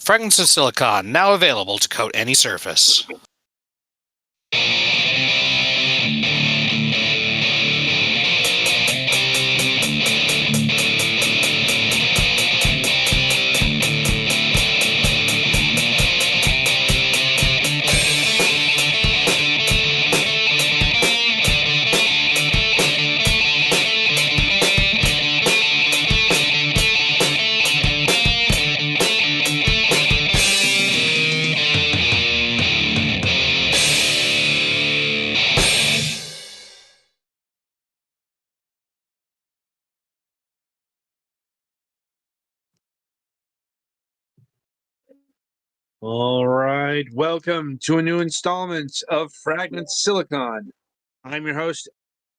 Fragments of silicon, now available to coat any surface. All right, welcome to a new installment of Fragments Silicon. I'm your host,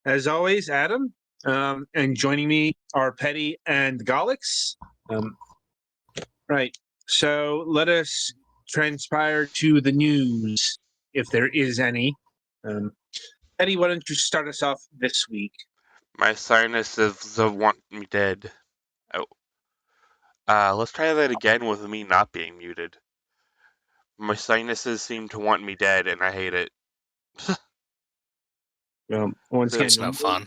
as always, Adam, and joining me are Petty and Golix. Right, so let us transpire to the news, if there is any. Petty, why don't you start us off this week? My sinuses want me dead. Oh. Let's try that again with me not being muted. My sinuses seem to want me dead, and I hate it. Once again, It's no fun.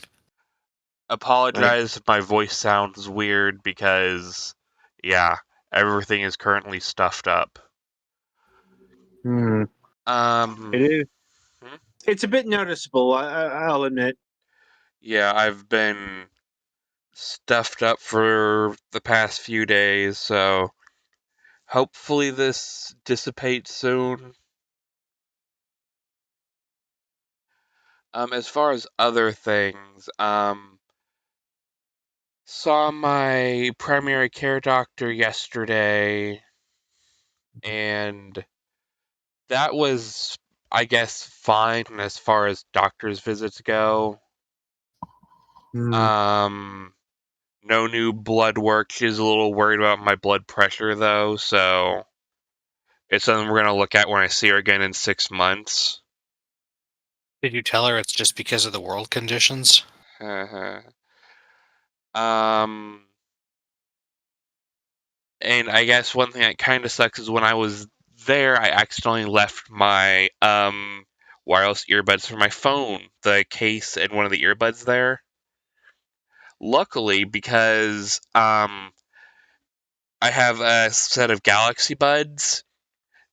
Apologize if my voice sounds weird because, yeah, everything is currently stuffed up. It is. It's a bit noticeable, I'll admit. Yeah, I've been stuffed up for the past few days, so hopefully this dissipates soon. As far as other things, saw my primary care doctor yesterday, and that was, I guess, fine as far as doctor's visits go. No new blood work. She's a little worried about my blood pressure, though, so it's something we're going to look at when I see her again in 6 months. Did you tell her it's just because of the world conditions? And I guess one thing that kind of sucks is when I was there, I accidentally left my wireless earbuds for my phone, the case and one of the earbuds there. Luckily, because I have a set of Galaxy Buds,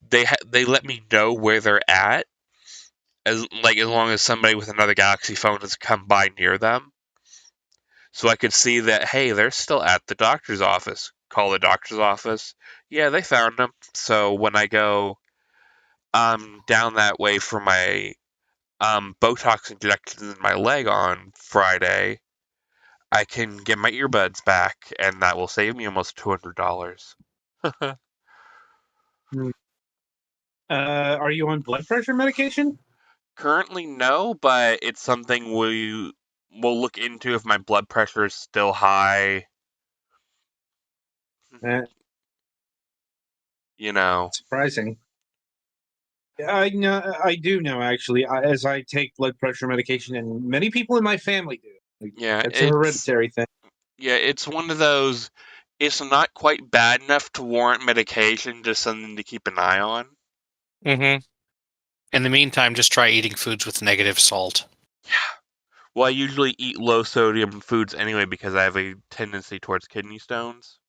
they let me know where they're at, as long as somebody with another Galaxy phone has come by near them. So I could see that, hey, they're still at the doctor's office. Call the doctor's office. Yeah, they found them. So when I go down that way for my Botox injections in my leg on Friday, I can get my earbuds back, and that will save me almost $200. Are you on blood pressure medication? Currently, no, but it's something we'll look into if my blood pressure is still high. Surprising. I know. I do know, actually, as I take blood pressure medication, and many people in my family do. It's a hereditary thing. Yeah, it's one of those. It's not quite bad enough to warrant medication, just something to keep an eye on. Mm-hmm. In the meantime, just try eating foods with negative salt. Yeah. Well, I usually eat low sodium foods anyway because I have a tendency towards kidney stones.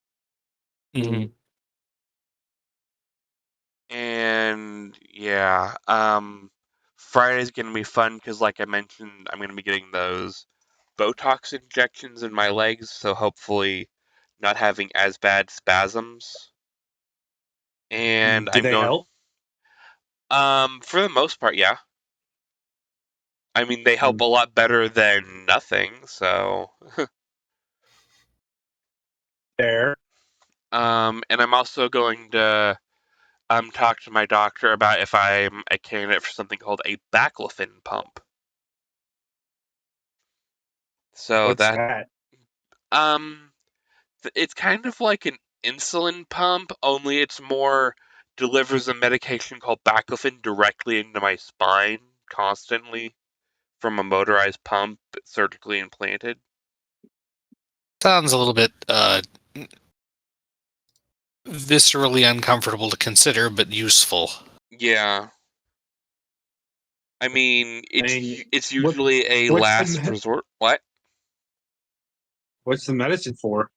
Mm-hmm. And yeah, Friday's gonna be fun because, like I mentioned, I'm gonna be getting those Botox injections in my legs, so hopefully not having as bad spasms. And Do they help? For the most part, yeah. I mean, they help a lot better than nothing, so. Fair. And I'm also going to talk to my doctor about if I'm a candidate for something called a baclofen pump. So What's that? It's kind of like an insulin pump, only it's more delivers a medication called baclofen directly into my spine constantly from a motorized pump surgically implanted. Sounds a little bit viscerally uncomfortable to consider, but useful. Yeah. I mean, it's what- usually a what's last resort. What? what's the medicine for?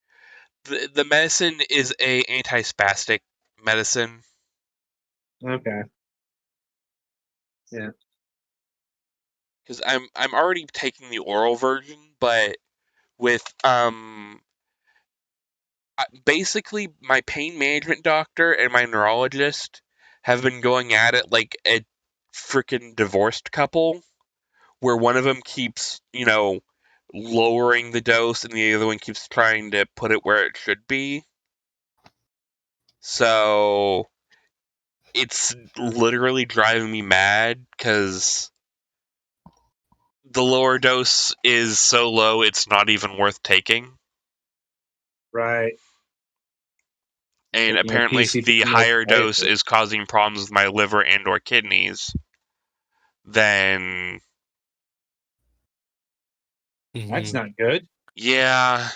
The medicine is a antispastic medicine. Okay. Yeah. Because I'm already taking the oral version, but with basically my pain management doctor and my neurologist have been going at it like a freaking divorced couple, where one of them keeps lowering the dose and the other one keeps trying to put it where it should be. So it's literally driving me mad because the lower dose is so low it's not even worth taking. Right. And Taking a apparently the PCP most higher dose likely. is causing problems with my liver and or kidneys. Then That's Mhm. not good. yeah.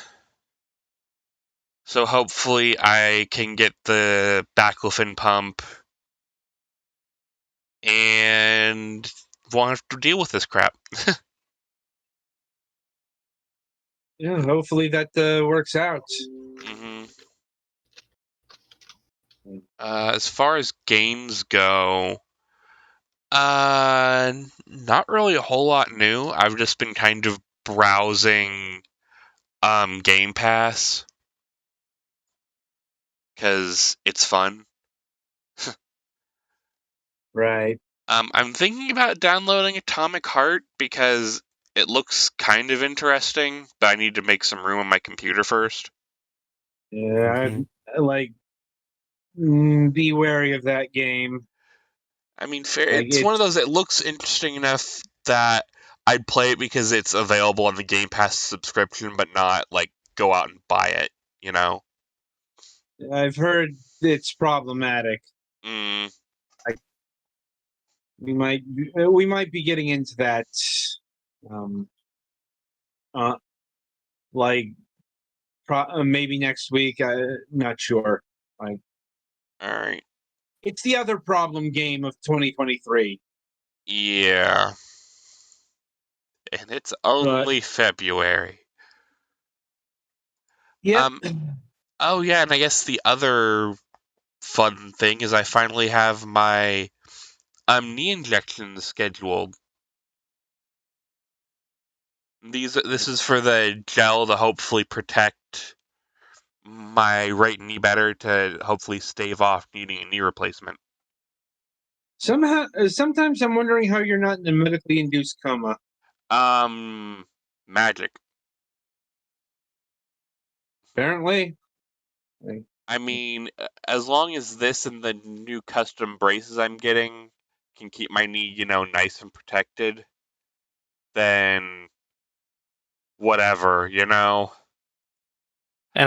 So hopefully I can get the baclofen pump and won't have to deal with this crap. Yeah. Hopefully that works out. hmm As far as games go, not really a whole lot new. I've just been kind of browsing Game Pass because it's fun. Right. I'm thinking about downloading Atomic Heart because it looks kind of interesting, but I need to make some room on my computer first. Yeah. Mhm. Like, be wary of that game. I mean, fair. Like It's one of it's those. It looks interesting enough that I'd play it because it's available on the Game Pass subscription, but not like go out and buy it. You know. I've heard it's problematic. Mm, Like we might be getting into that um uh like maybe next week. Not sure. Like all right. it's the other problem game of 2023. Yeah. And it's But only February. yep. Um. Oh yeah, and I guess the other fun thing is I finally have my knee injections scheduled. This is for the gel to hopefully protect my right knee better to hopefully stave off needing a knee replacement. Sometimes I'm wondering how you're not in a medically induced coma. Um, Magic. Apparently. Like, I mean, as long as this and the new custom braces I'm getting can keep my knee, nice and protected, then whatever. And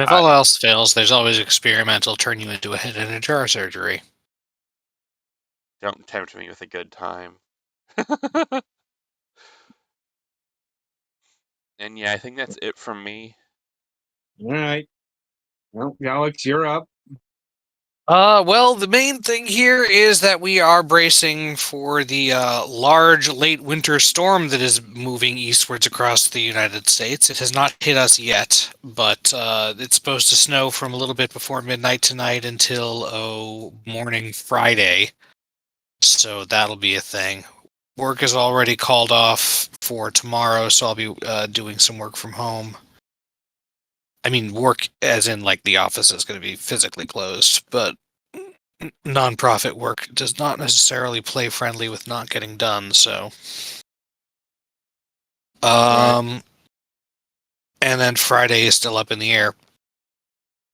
if I all else fails, there's always experimental turn you into a head in a jar surgery. don't tempt me with a good time. And yeah, I think that's it from me. all right. Well, Alex, you're up. Well, the main thing here is that we are bracing for the large late winter storm that is moving eastwards across the United States. It has not hit us yet, but it's supposed to snow from a little bit before midnight tonight until morning Friday. So that'll be a thing. Work is already called off for tomorrow, so I'll be doing some work from home. I mean, work as in like the office is going to be physically closed, but nonprofit work does not necessarily play friendly with not getting done. So, Right. and then Friday is still up in the air.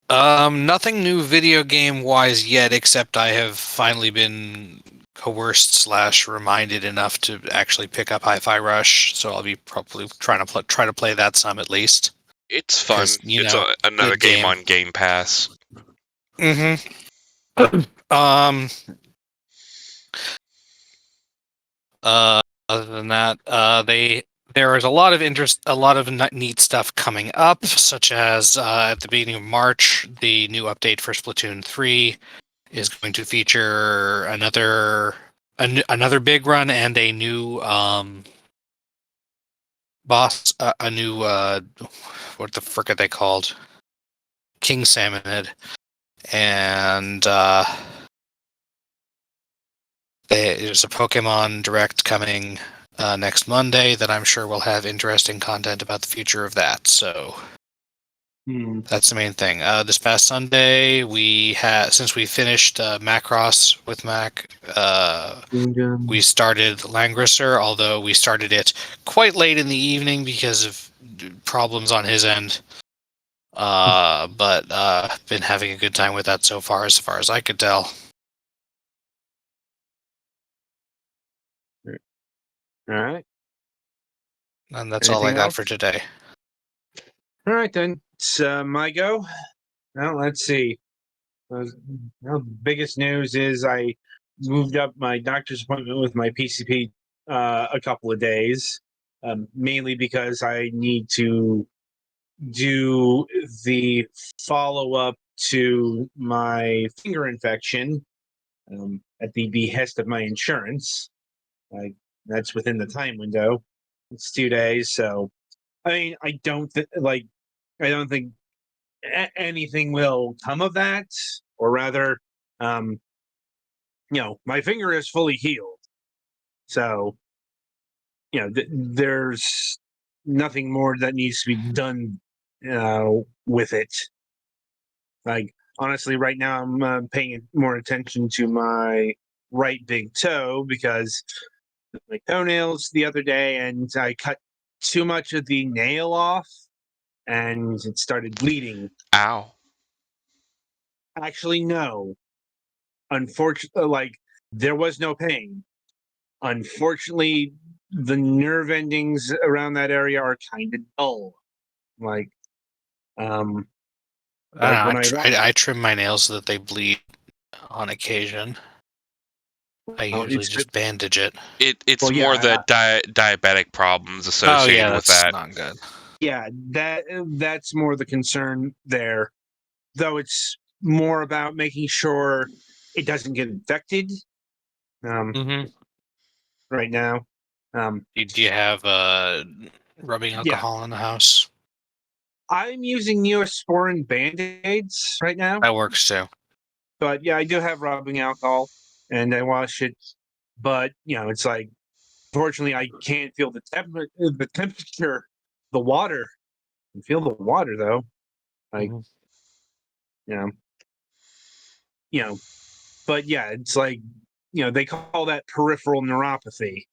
Nothing new video game wise yet, except I have finally been coerced slash reminded enough to actually pick up Hi-Fi Rush. So I'll be probably trying to try to play that some at least, It's because fun. you It's know, another good game game. on Game Pass. Mm-hmm. Um. Other than that, they there is a lot of interest, a lot of neat stuff coming up, such as at the beginning of March, the new update for Splatoon 3 is going to feature another big run and a new boss, a new what the frick are they called? King Salmonid, and there's a Pokemon Direct coming next Monday that I'm sure will have interesting content about the future of that. So that's the main thing. This past Sunday, since we finished Macross with Mac, we started Langrisser, although we started it quite late in the evening because of problems on his end. But been having a good time with that so far as I could tell. All right. And that's all I got for today. All right, then. It's my go. Well, let's see. Biggest news is I moved up my doctor's appointment with my PCP a couple of days, mainly because I need to do the follow up to my finger infection at the behest of my insurance. That's within the time window. It's 2 days, so I mean, I don't think anything will come of that, or rather, um, my finger is fully healed, so there's nothing more that needs to be done with it. Like, honestly, right now I'm paying more attention to my right big toe because my toenails the other day, and I cut too much of the nail off, and it started bleeding. Ow. Actually, no. Unfortunately, there was no pain. Unfortunately, the nerve endings around that area are kind of dull. Like, when I trim my nails so that they bleed on occasion. I usually just bandage it. It's more the diabetic problems associated with that's that. not good. Yeah, that's more the concern there. Though it's more about making sure it doesn't get infected. Right now. Do you have rubbing alcohol in the house? I'm using Neosporin Band-Aids right now. That works too. But yeah, I do have rubbing alcohol, and I wash it. But it's like, unfortunately, I can't feel the temperature, the water. I can feel the water though. Like, you know, you know. But yeah, it's like, they call that peripheral neuropathy,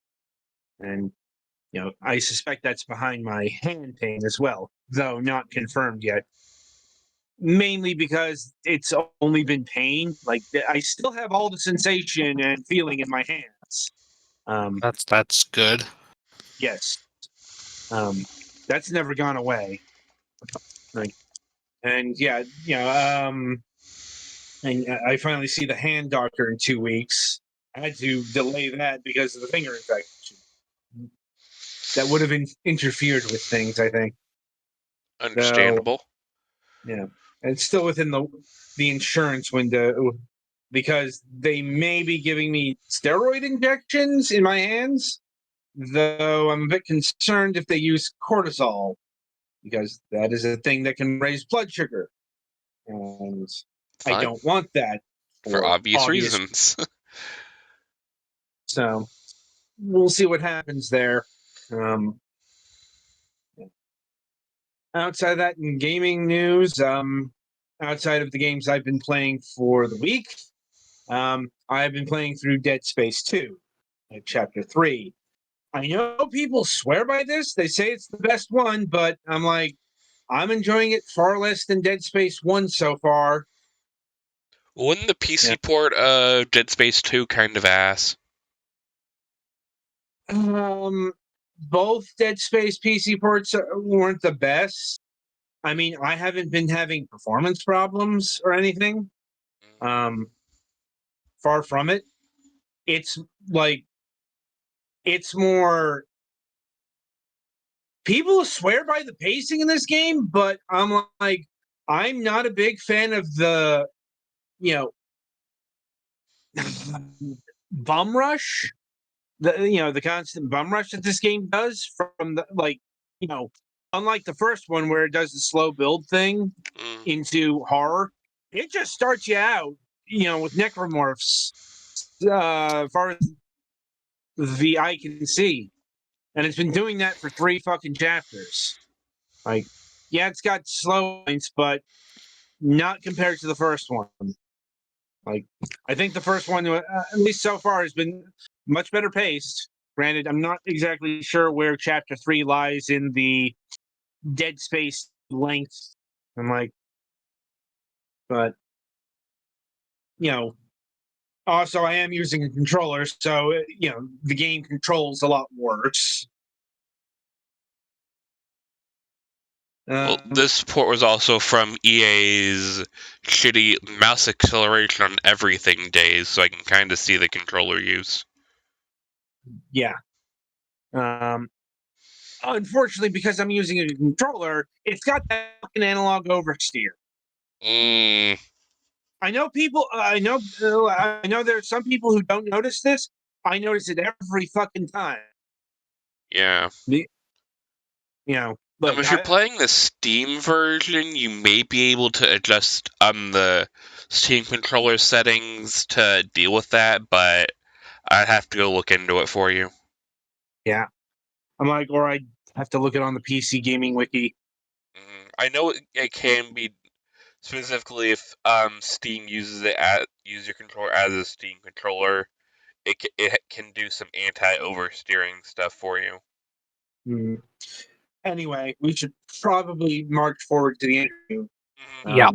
and I suspect that's behind my hand pain as well, though not confirmed yet. Mainly because it's only been pain. Like, I still have all the sensation and feeling in my hands. That's good. Yes. That's never gone away. Like, and yeah, and I finally see the hand doctor in 2 weeks. I had to delay that because of the finger infection. That would have interfered with things, I think. So, Understandable. yeah, and it's still within the insurance window because they may be giving me steroid injections in my hands, though I'm a bit concerned if they use cortisol because that is a thing that can raise blood sugar, and I Fine. don't want that For for obvious obvious. reasons. So we'll see what happens there. Outside of that, in gaming news, outside of the games I've been playing for the week, I've been playing through Dead Space 2, Chapter 3. I know people swear by this. They say it's the best one, but I'm like, I'm enjoying it far less than Dead Space 1 so far. Wouldn't the PC port of Dead Space 2 kind of ass? Both Dead Space PC ports weren't the best. I mean, I haven't been having performance problems or anything. Far from it. It's like, it's more people swear by the pacing in this game, but I'm like, I'm not a big fan of the, bum rush. The constant bum rush that this game does from the unlike the first one where it does the slow build thing into horror, it just starts you out, with necromorphs, far as the eye can see, and it's been doing that for 3 fucking chapters. Like, yeah, it's got slow points, but not compared to the first one. Like, I think the first one, at least so far, has been much better paced. Granted, I'm not exactly sure where chapter 3 lies in the Dead Space length. I'm like, but also I am using a controller, so the game controls a lot worse. Well, this port was also from EA's shitty mouse acceleration on everything days, so I can kind of see the controller use. Yeah. Unfortunately, because I'm using a controller, it's got that fucking analog oversteer. I know people. I know there's some people who don't notice this. I notice it every fucking time. Yeah. Look, if you're playing the Steam version, you may be able to adjust the Steam controller settings to deal with that, but I'd have to go look into it for you. Yeah, I'm like, or I have to look it on the PC gaming wiki. I know it can be specifically if Steam uses your controller as a Steam controller. It can do some anti-oversteering stuff for you. Anyway, we should probably march forward to the interview. Yeah.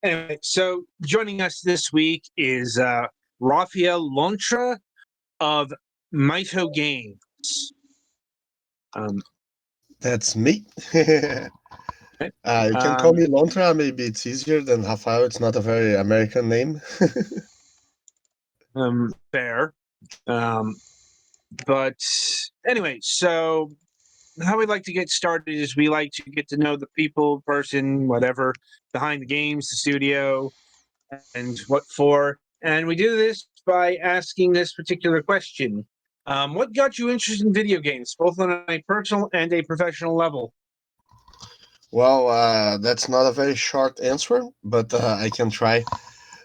Anyway, so joining us this week is Rafael Lontra of MITO Games. That's me. You can call me Lontra. Maybe it's easier than Rafael. It's not a very American name. Fair. But anyway, so how we like to get started is we like to get to know the people, person, whatever, behind the games, the studio, and what for. And we do this by asking this particular question. What got you interested in video games, both on a personal and a professional level? Well, that's not a very short answer, but I can try.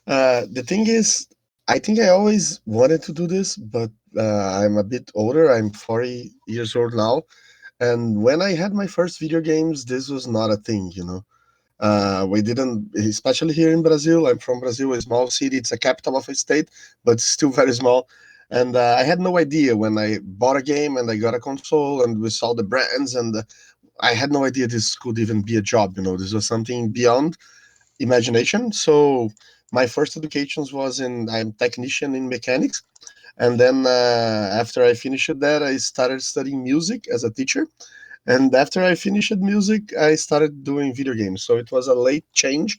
The thing is, I think I always wanted to do this, but I'm a bit older. I'm 40 years old now. And when I had my first video games, this was not a thing, you know. We didn't, especially here in Brazil. I'm from Brazil, a small city. It's a capital of a state, but still very small. And I had no idea when I bought a game and I got a console and we saw the brands, and I had no idea this could even be a job. You know, this was something beyond imagination. So my first educations was I'm technician in mechanics. And then after I finished that, I started studying music as a teacher. And after I finished music, I started doing video games. So it was a late change.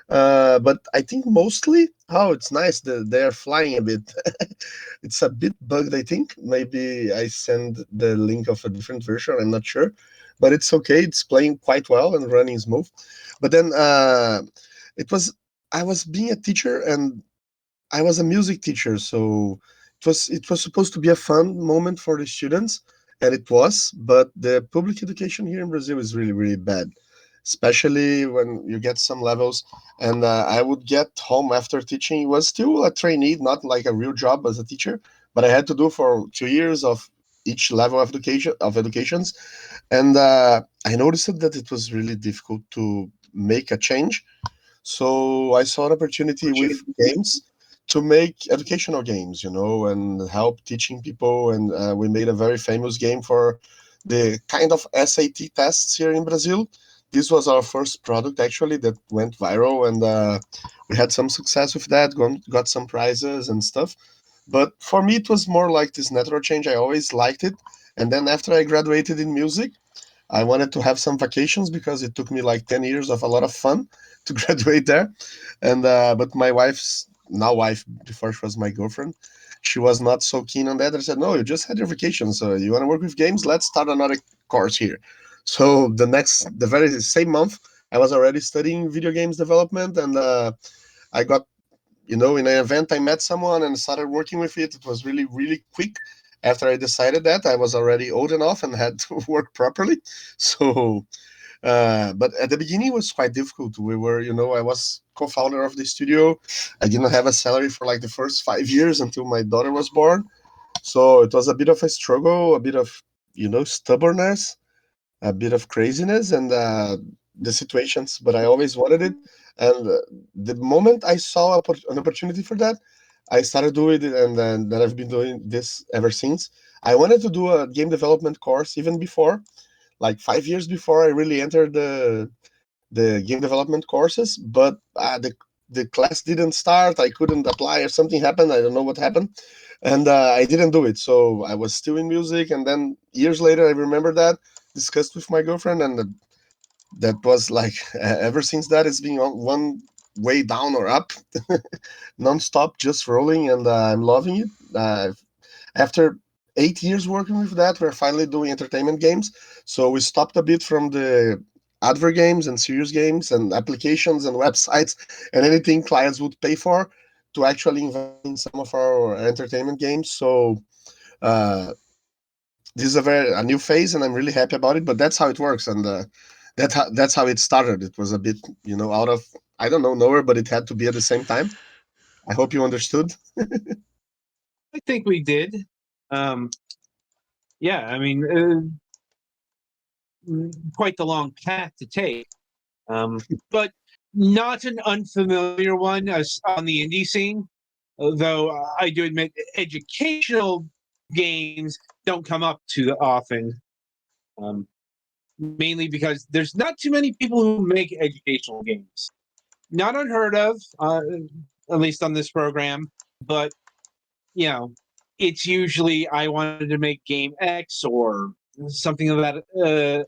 But I think mostly, oh, it's nice that they're flying a bit. It's a bit bugged, I think. Maybe I send the link of a different version. I'm not sure, but it's okay. It's playing quite well and running smooth. But then it was I was being a teacher and I was a music teacher, so it was supposed to be a fun moment for the students, and it was. But the public education here in Brazil is really really bad, especially when you get some levels. And I would get home after teaching. It was still a trainee, not like a real job as a teacher, but I had to do for 2 years of each level of educations, and I noticed that it was really difficult to make a change, so I saw an opportunity with games to make educational games, you know, and help teaching people. And we made a very famous game for the kind of SAT tests here in Brazil. This was our first product actually that went viral, and we had some success with that. Got some prizes and stuff. But for me, it was more like this natural change. I always liked it. And then after I graduated in music, I wanted to have some vacations because it took me like 10 years of a lot of fun to graduate there. And but my wife's now wife, before she was my girlfriend, she was not so keen on that. I said, no, you just had your vacation, so you want to work with games? Let's start another course here. So the very same month, I was already studying video games development, and I got, in an event, I met someone and started working with it. It was really, really quick. After I decided that, I was already old enough and had to work properly. So, but at the beginning, it was quite difficult. We were, I was co-founder of the studio. I didn't have a salary for like the first 5 years until my daughter was born. So it was a bit of a struggle, a bit of, stubbornness, a bit of craziness, and the situations. But I always wanted it, and the moment I saw an opportunity for that, I started doing it, and then I've been doing this ever since. I wanted to do a game development course even before, like 5 years before I really entered the game development courses, but the class didn't start. I couldn't apply, or something happened. I don't know what happened, and I didn't do it. So I was still in music, and then years later, I remember that, discussed with my girlfriend, and that was like ever since that, it's been on one way down or up, non-stop, just rolling, and I'm loving it. After 8 years working with that, we're finally doing entertainment games. So we stopped a bit from the advert games and serious games and applications and websites and anything clients would pay for, to actually invest in some of our entertainment games. So uh, this is a new phase, and I'm really happy about it. But that's how it works, and that's how it started. It was a bit, out of, I don't know, nowhere, but it had to be at the same time. I hope you understood. I think we did. Um, yeah, I mean, quite the long path to take, but not an unfamiliar one as on the indie scene. Though I do admit educational games don't come up too often, um, mainly because there's not too many people who make educational games. Not unheard of, at least on this program, but you know, it's usually I wanted to make game X or something of that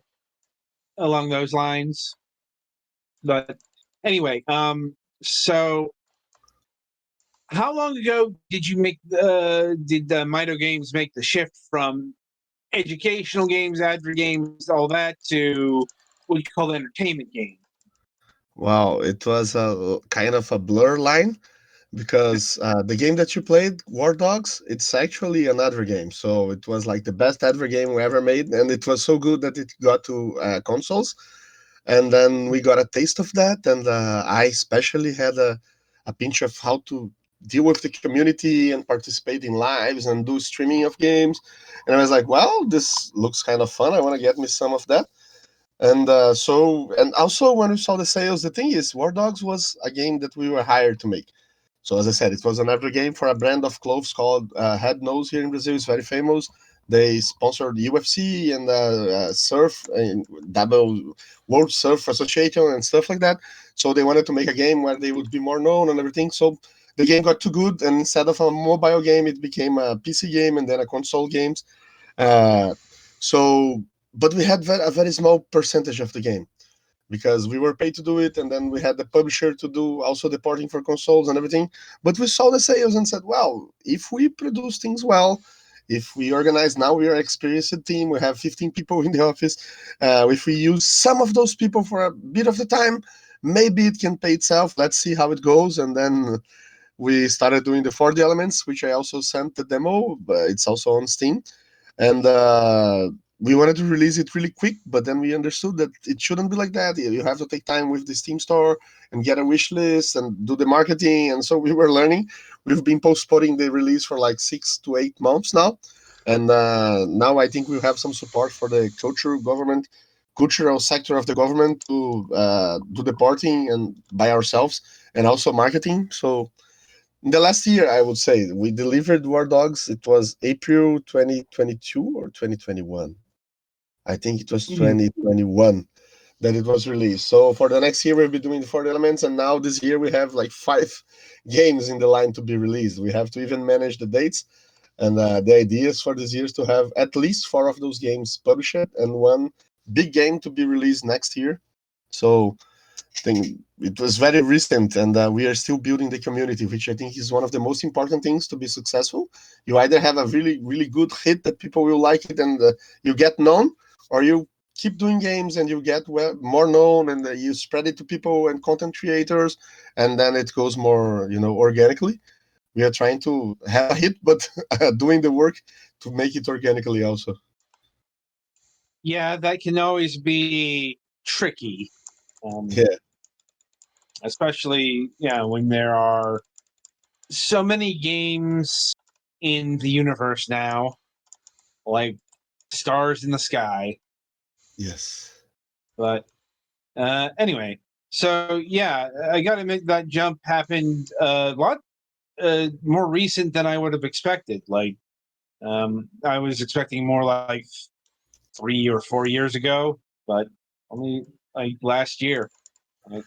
along those lines. But anyway, so how long ago did you make did the MITO games make the shift from educational games, advert games, all that to what you call entertainment games? Wow, it was a kind of a blur line, because the game that you played, War Dogs, it's actually an advert game. So it was like the best advert game we ever made, and it was so good that it got to consoles. And then we got a taste of that, and I especially had a pinch of how to deal with the community and participate in lives and do streaming of games. And I was like, well, this looks kind of fun. I want to get me some of that. And also when we saw the sales, the thing is, War Dogs was a game that we were hired to make. So as I said, it was an advert game for a brand of clothes called Head Nose here in Brazil. It's very famous. They sponsored UFC and surf and double World Surf Association and stuff like that. So they wanted to make a game where they would be more known and everything. So the game got too good, and instead of a mobile game, it became a PC game and then a console games. Uh, so, but we had a very small percentage of the game, because we were paid to do it, and then we had the publisher to do also the porting for consoles and everything. But we saw the sales and said, well, if we produce things well, if we organize, now we are an experienced team, we have 15 people in the office, if we use some of those people for a bit of the time, maybe it can pay itself. Let's see how it goes. And then we started doing the 4D elements, which I also sent the demo, but it's also on Steam. And we wanted to release it really quick, but then we understood that it shouldn't be like that. You have to take time with the Steam store and get a wish list and do the marketing. And so we were learning. We've been postponing the release for like 6 to 8 months now, and now I think we have some support for the cultural sector of the government to do the porting and by ourselves, and also marketing. So in the last year, I would say we delivered War Dogs. It was April 2022 or 2021. I think it was Mhm. 2021 that it was released. So for the next year, we'll be doing the 4 elements. And now this year, we have like 5 games in the line to be released. We have to even manage the dates. And the idea is for this year to have at least 4 of those games published and one big game to be released next year. So thing. It was very recent, and we are still building the community, which I think is one of the most important things to be successful. You either have a really, really good hit that people will like it and you get known, or you keep doing games and you get more known, and you spread it to people and content creators, and then it goes more, organically. We are trying to have a hit, but doing the work to make it organically also. Yeah, that can always be tricky, Yeah. especially when there are so many games in the universe now, like stars in the sky. Yes. But anyway, so yeah, I got to admit that jump happened a lot more recent than I would have expected. Like, I was expecting more like 3 or 4 years ago, but only like last year. Like,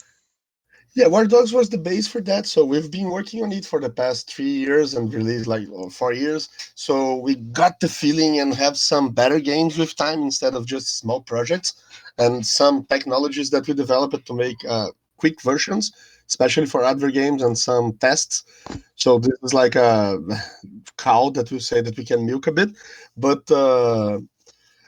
Yeah, War Dogs was the base for that. So we've been working on it for the past 3 years and released like 4 years. So we got the feeling and have some better games with time instead of just small projects, and some technologies that we developed to make quick versions, especially for advert games, and some tests. So this is like a cow that we say that we can milk a bit, but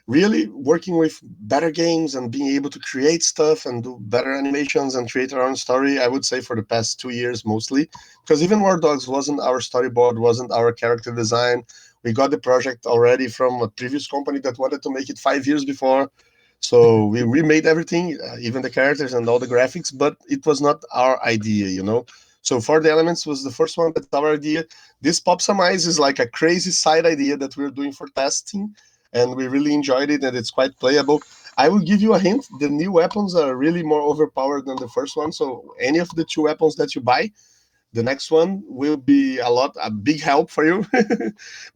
really working with better games and being able to create stuff and do better animations and create our own story, I would say for the past 2 years mostly. Because even War Dogs wasn't our storyboard, wasn't our character design. We got the project already from a previous company that wanted to make it 5 years before. So we remade everything, even the characters and all the graphics, but it was not our idea. So For the Elements was the first one that's our idea. This Pop Some Eyes is like a crazy side idea that we're doing for testing, and we really enjoyed it, and it's quite playable. I will give you a hint: the new weapons are really more overpowered than the first one. So any of the two weapons that you buy, the next one will be a big help for you.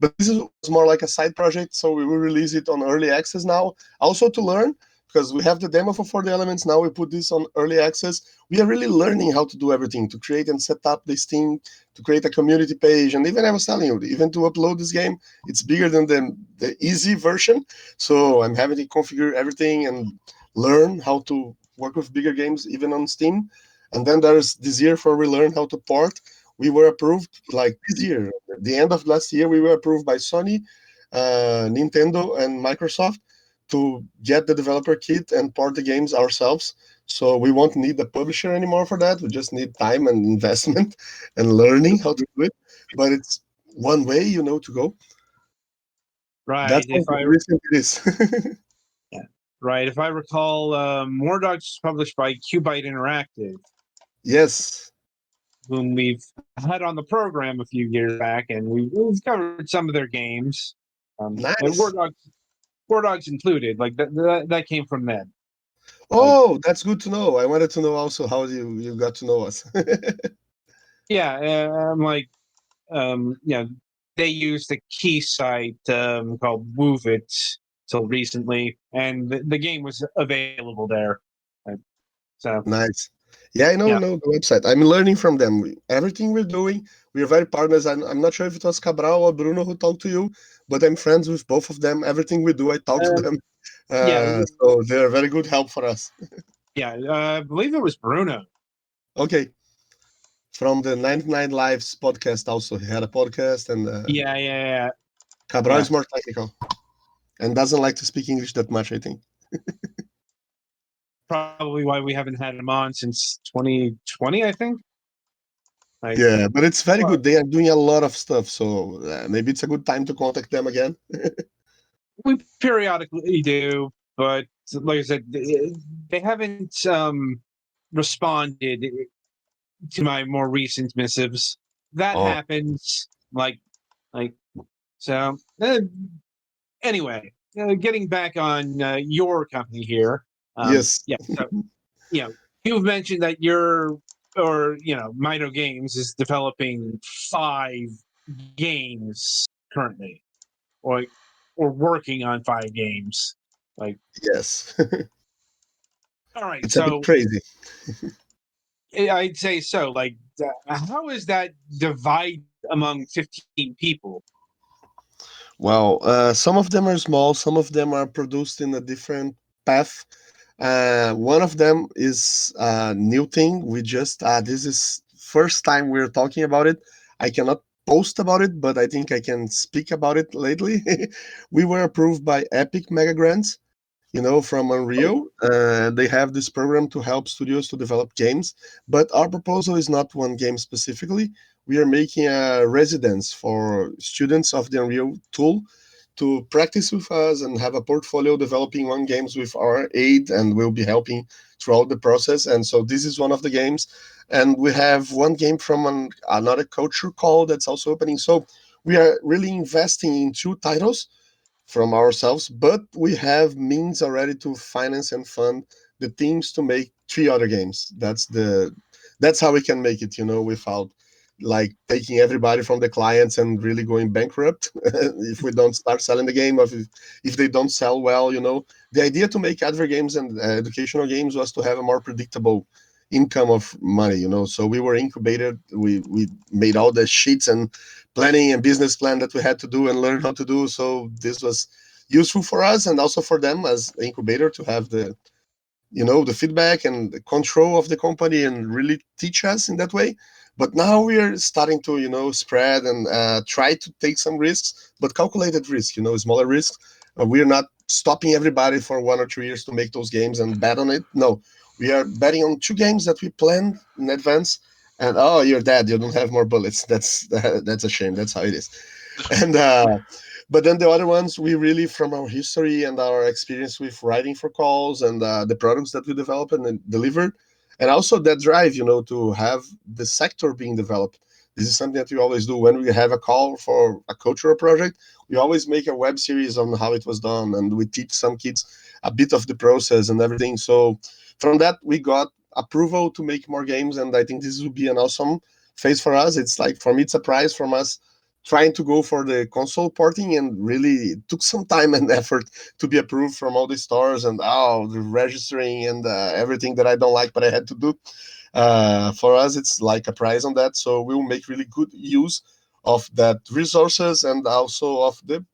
But this was more like a side project, so we will release it on early access now, also to learn, because we have the demo for the elements now. We put this on early access. We are really learning how to do everything, to create and set up this thing, to create a community page, and even I was telling you, even to upload this game, it's bigger than the easy version. So I'm having to configure everything and learn how to work with bigger games even on Steam. And then there's this year for we learn how to port. We were approved like this year, at the end of last year, we were approved by Sony, Nintendo, and Microsoft to get the developer kit and port the games ourselves. So we won't need the publisher anymore for that. We just need time and investment and learning how to do it. But it's one way, to go. right. That's how recent it is. Yeah, right. If I recall, War Dogs was published by Cubite Interactive, Yes, whom we've had on the program a few years back, and we've covered some of their games. And nice. War Dogs included. Like that came from them. Like, Oh, that's good to know. I wanted to know also how you got to know us. yeah, I'm like, they used a key site called Move It till recently, and the game was available there. Like, so Nice. Yeah, I know, yeah, know the website. I'm learning from them. Everything we're doing, we're very partners. I'm not sure if it was Cabral or Bruno who talked to you, but I'm friends with both of them. Everything we do, I talk to uh, them. yeah, So they're very good help for us. yeah. I believe it was Bruno. Okay. From the 99 Lives podcast also. He had a podcast, and Yeah. Cabral Yeah. is more technical and doesn't like to speak English that much, I think. Probably why we haven't had him on since 2020. I think. Like, Yeah, but it's very well, good. They are doing a lot of stuff, so maybe it's a good time to contact them again. we periodically do, but like I said, they haven't responded to my more recent missives. That Oh, happens. Like so. Anyway, getting back on your company here. yes. Yeah. So you know, you've mentioned that MITO Games is developing 5 games currently, or working on 5 games. Like, Yes. all right, It's a bit so crazy. I'd say so. Like, how is that divided among 15 people? Well, some of them are small, some of them are produced in a different path. One of them is a new thing. This is first time we're talking about it. I cannot post about it, but I think I can speak about it lately. We were approved by Epic Mega Grants. from Unreal. They have this program to help studios to develop games, but our proposal is not one game specifically. We are making a residence for students of the Unreal tool to practice with us and have a portfolio developing one games with our aid, and we'll be helping throughout the process. And so this is one of the games, and we have one game from another culture call that's also opening. So we are really investing in two titles from ourselves, but we have means already to finance and fund the teams to make three other games. That's how we can make it, without like taking everybody from the clients and really going bankrupt if we don't start selling the game, or if they don't sell well. The idea to make advert games and educational games was to have a more predictable income of money. So we were incubated, we made all the sheets and planning and business plan that we had to do and learn how to do. So this was useful for us and also for them as incubator to have the feedback and the control of the company and really teach us in that way. But now we are starting to spread and try to take some risks, but calculated risk, smaller risks. We are not stopping everybody for 1 or 2 years to make those games and bet on it. No, we are betting on two games that we planned in advance. And oh, you're dead, you don't have more bullets. That's a shame. That's how it is. And but then the other ones, we really, from our history and our experience with writing for calls and the products that we developed and delivered, and also that drive, to have the sector being developed. This is something that we always do when we have a call for a cultural project. We always make a web series on how it was done, and we teach some kids a bit of the process and everything. So from that, we got approval to make more games, and I think this will be an awesome phase for us. It's like, for me, it's a prize from us trying to go for the console porting, and really it took some time and effort to be approved from all the stores and the registering and everything that I don't like, but I had to do. For us, it's like a prize on that. So we'll make really good use of that resources and also of the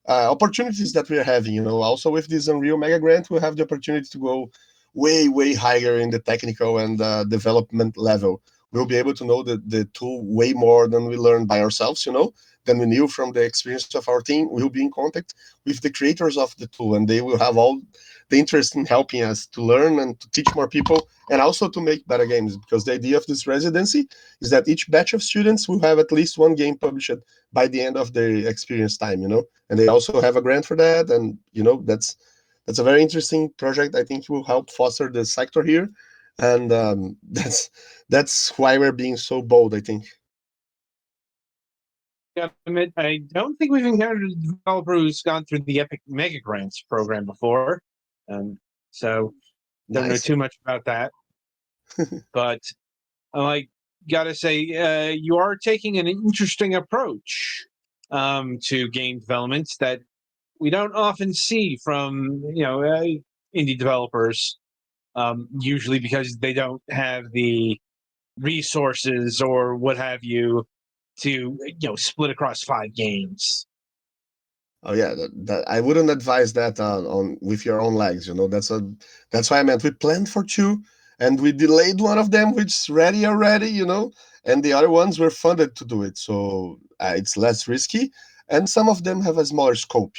opportunities that we are having. Also with this Unreal Mega Grant, we have the opportunity to go way, way higher in the technical and development level. We'll be able to know the tool way more than we learned by ourselves, than we knew from the experience of our team. We'll be in contact with the creators of the tool, and they will have all the interest in helping us to learn and to teach more people and also to make better games, because the idea of this residency is that each batch of students will have at least one game published by the end of their experience time, and they also have a grant for that. And that's a very interesting project. I think it will help foster the sector here, and that's why we're being so bold, I think. Yeah, admit, I don't think we've encountered a developer who's gone through the Epic Mega Grants program before, so don't know Nice. too much about that. But I gotta say, you are taking an interesting approach to game development that we don't often see from indie developers. Usually because they don't have the resources or what have you to split across 5 games. Oh yeah, that I wouldn't advise that on with your own legs. That's why I meant we planned for two, and we delayed one of them, which is ready already. And the other ones were funded to do it, so it's less risky, and some of them have a smaller scope.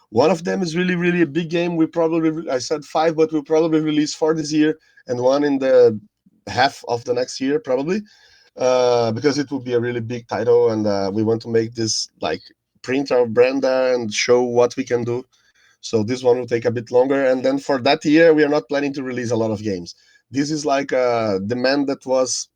One of them is really, really a big game. We probably, I said five, but we'll probably release four this year, and one in the half of the next year probably, because it will be a really big title, and we want to make this like print our brand there and show what we can do. So this one will take a bit longer. And then for that year, we are not planning to release a lot of games. This is like a demand that was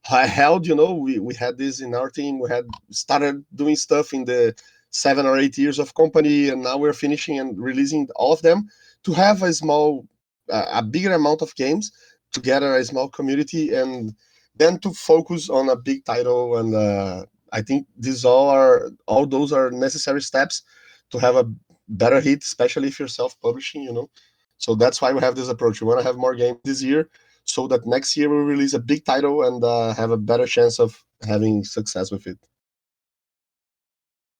held. We had this in our team. We had started doing stuff in the 7 or 8 years of company, and now we're finishing and releasing all of them to have a bigger amount of games to gather a small community, and then to focus on a big title. And I think all those are necessary steps to have a better hit, especially if you're self-publishing. So that's why we have this approach. We want to have more games this year, so that next year we release a big title and have a better chance of having success with it.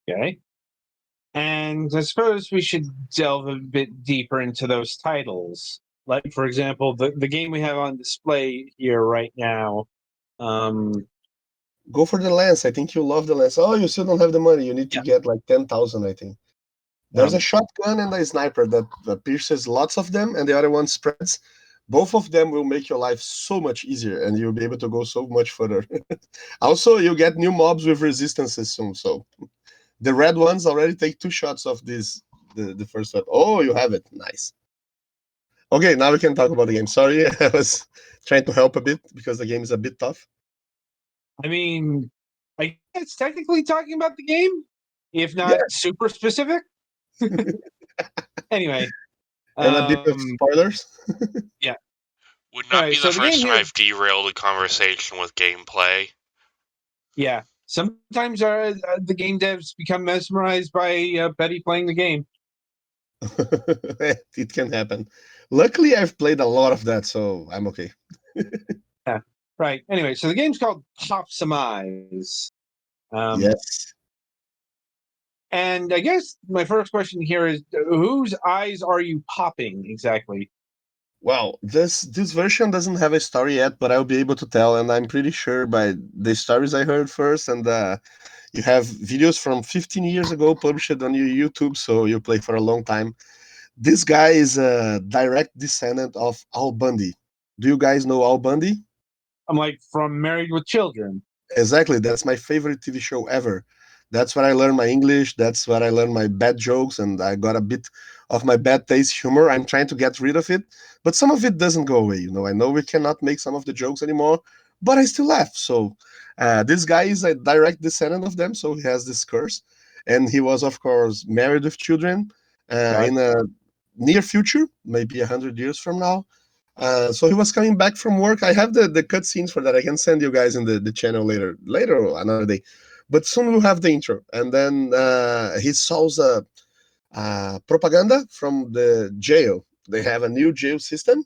Okay. And I suppose we should delve a bit deeper into those titles. Like, for example, the game we have on display here right now. Go for the lens. I think you love the lens. Oh, you still don't have the money. You need to Yeah. get like 10,000, I think. There's a shotgun and a sniper that pierces lots of them, and the other one spreads. Both of them will make your life so much easier, and you'll be able to go so much further. Also, you get new mobs with resistances soon. So the red ones already take 2 shots of this. The first one. Oh, you have it. Nice. Okay, now we can talk about the game. Sorry, I was trying to help a bit because the game is a bit tough. I mean, I guess technically talking about the game, if not Yeah, super specific. Anyway, and a bit of um, spoilers. yeah. Would All not right, be the so the game first time here, I've derailed a conversation with gameplay. yeah. Sometimes the game devs become mesmerized by Betty playing the game. It can happen. Luckily, I've played a lot of that, so I'm okay. Yeah. Right. Anyway, so the game's called Pop Some Eyes. Yes. And I guess my first question here is whose eyes are you popping exactly? Well, this version doesn't have a story yet, but I'll be able to tell, and I'm pretty sure by the stories I heard first, and you have videos from 15 years ago published on your YouTube, so you play for a long time. This guy is a direct descendant of Al Bundy. Do you guys know Al Bundy? I'm like from Married with Children. Exactly. That's my favorite TV show ever. That's where I learned my English. That's where I learned my bad jokes, and I got a bit of my bad taste humor. I'm trying to get rid of it, but some of it doesn't go away. I know we cannot make some of the jokes anymore, but I still laugh. So this guy is a direct descendant of them, so he has this curse, and he was, of course, married with children God, in a near future, maybe 100 years from now. So he was coming back from work. I have the cut scenes for that. I can send you guys in the channel later or another day. But soon we'll have the intro. And then he solves a propaganda from the jail. They have a new jail system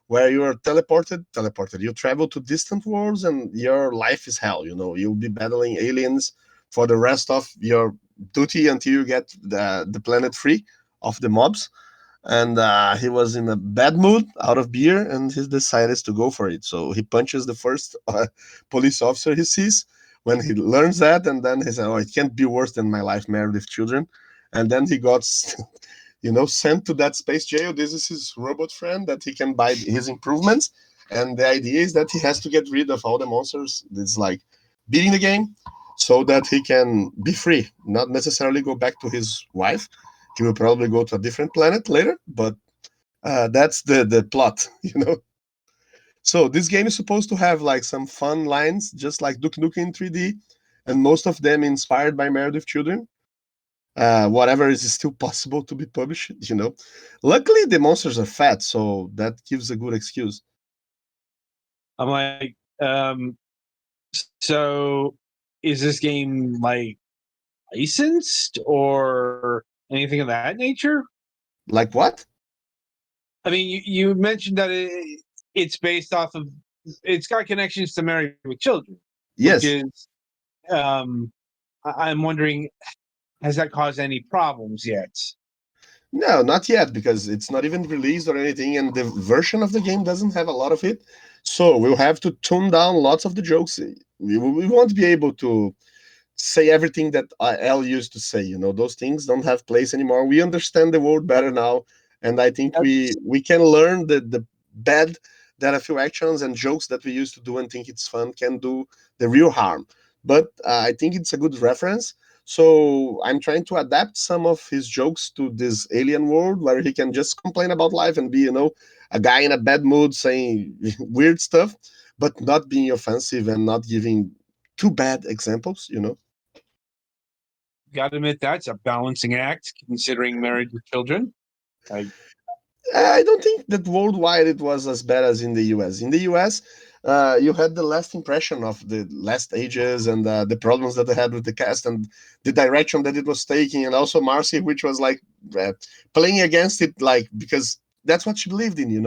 where you are teleported. You travel to distant worlds and your life is hell. You'll be battling aliens for the rest of your duty until you get the planet free of the mobs, and he was in a bad mood out of beer, and he decided to go for it. So he punches the first police officer he sees when he learns that, and then he said, oh, it can't be worse than my life married with children. And then he got sent to that space jail. This is his robot friend that he can buy his improvements, and the idea is that he has to get rid of all the monsters. It's like beating the game so that he can be free, not necessarily go back to his wife. He will probably go to a different planet later, but that's the plot, So this game is supposed to have like some fun lines, just like Duke Nukem in 3D, and most of them inspired by Married with Children. Whatever is still possible to be published. Luckily, the monsters are fat, so that gives a good excuse. I'm like, so is this game like licensed or anything of that nature? Like what? I mean, you mentioned that it's based off of, it's got connections to Married with Children, which Yes. is, I'm wondering, has that caused any problems yet? No, not yet, because it's not even released or anything, and the version of the game doesn't have a lot of it. So we'll have to tone down lots of the jokes. We won't be able to say everything that L used to say. Those things don't have place anymore. We understand the world better now, and I think we That's we can learn the bad that a few actions and jokes that we used to do and think it's fun can do the real harm. But I think it's a good reference. So I'm trying to adapt some of his jokes to this alien world where he can just complain about life and be, a guy in a bad mood saying weird stuff, but not being offensive and not giving too bad examples. got to admit that's a balancing act considering Married with Children. Like, I don't think that worldwide it was as bad as in the US. In the US, you had the last impression of the last ages and the problems that they had with the cast and the direction that it was taking, and also Marcy, which was like uh, playing against it, like because that's what she believed in,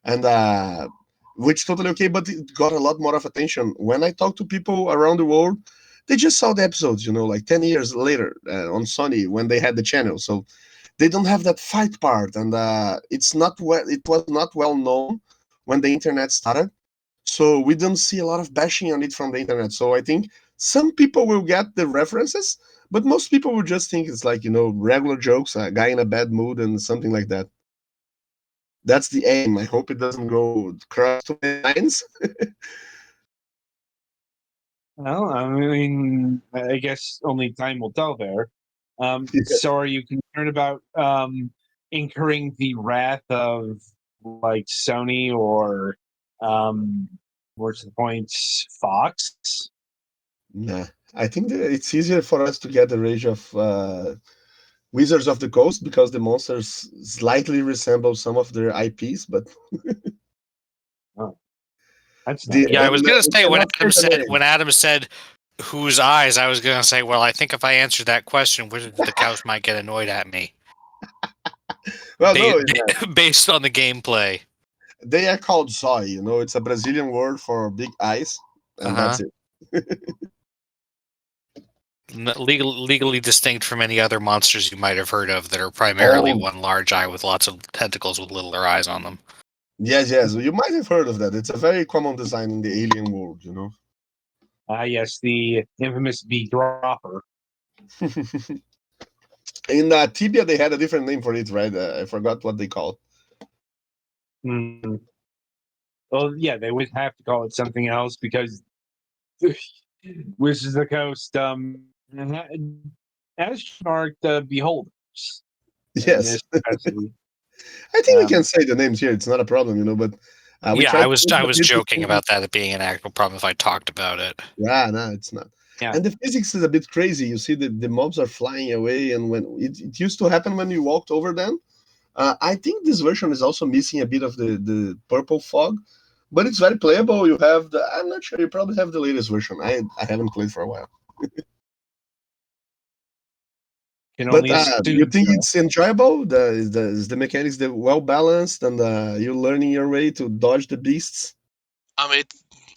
and which totally okay, but it got a lot more of attention. When I talk to people around the world, they just saw the episodes, like 10 years later on Sony when they had the channel. So they don't have that fight part, and it was not well known when the internet started, so we don't see a lot of bashing on it from the internet. So I think Some people will get the references, but most people will just think it's like, regular jokes, a guy in a bad mood and something like that. That's the aim. I hope it doesn't go cross too many lines. Well, I mean, I guess only time will tell there. Yes. So are you concerned about incurring the wrath of like Sony or what's the point, Fox? Nah. I think that it's easier for us to get the rage of Wizards of the Coast because the monsters slightly resemble some of their IPs, but Oh, that's the not Yeah, I good. was gonna we say cannot say the name. when Adam said whose eyes, I was gonna say, well, I think if I answered that question, Wizards of the Coast might get annoyed at me Well, no, based on the gameplay. they are called Zoi. It's a Brazilian word for big eyes, Uh and huh. that's it. Legally distinct from any other monsters you might have heard of that are primarily Oh, one large eye with lots of tentacles with littler eyes on them. yes, yes. You might have heard of that. It's a very common design in the alien world. Yes, the infamous B dropper. In Tibia, they had a different name for it, right? I forgot what they called. Mm. Well, yeah, they would have to call it something else because Wizards of the Coast has marked beholders in Yes, this capacity. I think we can Um, say the names here. It's not a problem. But we Yeah, try to make I it a was bit joking distinct. about that it being an actual problem if I talked about it. Yeah, no, it's not. yeah. And the physics is a bit crazy. You see, the mobs are flying away, and when it used to happen when you walked over them. I think this version is also missing a bit of the purple fog, but it's very playable. You have the. I'm not sure. You probably have the latest version. I haven't played for a while. Can But only you assume think so. it's enjoyable? Is the mechanics well balanced, and you're learning your way to dodge the beasts?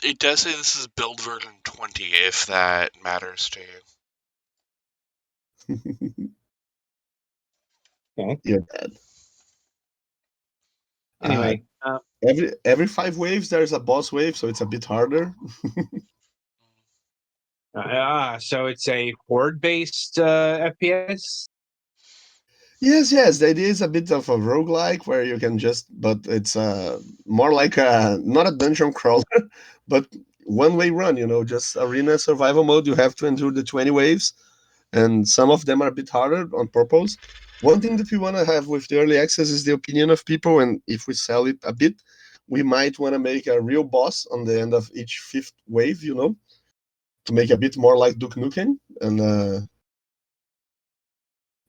It does say this is build version 20, if that matters to you. Okay. You're bad. Uh, Anyway, every 5 waves there's a boss wave, so it's a bit harder. so it's a horde-based FPS. Yes, yes. The idea is a bit of a roguelike where you can but it's more like not a dungeon crawler, but one-way run, just arena survival mode. You have to endure the 20 waves, and some of them are a bit harder on purpose. One thing that we want to have with the early access is the opinion of people, and if we sell it a bit, we might want to make a real boss on the end of each fifth wave, to make a bit more like Duke Nukem, and